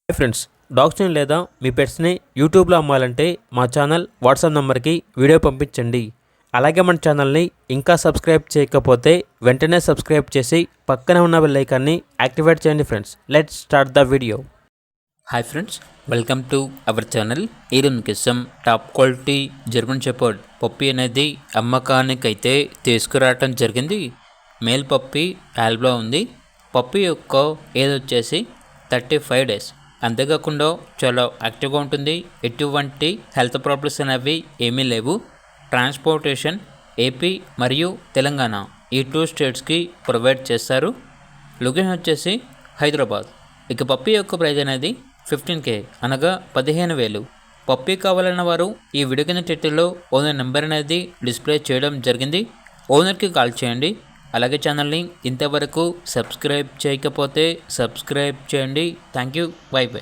Hi friends, డాగ్స్ని లేదా మీ పెట్స్ని యూట్యూబ్లో అమ్మాలంటే మా ఛానల్ వాట్సాప్ నెంబర్కి వీడియో పంపించండి. అలాగే మన ఛానల్ని ఇంకా సబ్స్క్రైబ్ చేయకపోతే వెంటనే సబ్స్క్రైబ్ చేసి పక్కనే ఉన్న బెల్ ఐకాన్ని యాక్టివేట్ చేయండి. Friends, let's start the video. Hi friends, welcome to our channel. ఈరోజు కిసం top quality German shepherd puppy అనేది అమ్మకానికైతే తీసుకురావటం జరిగింది. మేల్ పప్పీ యాల్బ్లో ఉంది. పప్పీ యొక్క ఏజ్ వచ్చేసి 35 డేస్. అంతేకాకుండా చాలా యాక్టివ్గా ఉంటుంది. ఎటువంటి హెల్త్ ప్రాబ్లమ్స్ అనేవి ఏమీ లేవు. ట్రాన్స్పోర్టేషన్ ఏపీ మరియు తెలంగాణ ఈ 2 స్టేట్స్కి ప్రొవైడ్ చేస్తారు. లొకేషన్ వచ్చేసి హైదరాబాద్. ఇక పప్పీ యొక్క ప్రైజ్ అనేది 15K అనగా 15,000. పప్పీ కావాలన్న వారు ఈ వీడియో కింద టైటిల్లో ఓనర్ నెంబర్ అనేది డిస్ప్లే చేయడం జరిగింది. ఓనర్కి కాల్ చేయండి. అలాగే ఛానల్ని ఇంతవరకు సబ్స్క్రైబ్ చేయకపోతే సబ్స్క్రైబ్ చేయండి. Thank you. By by.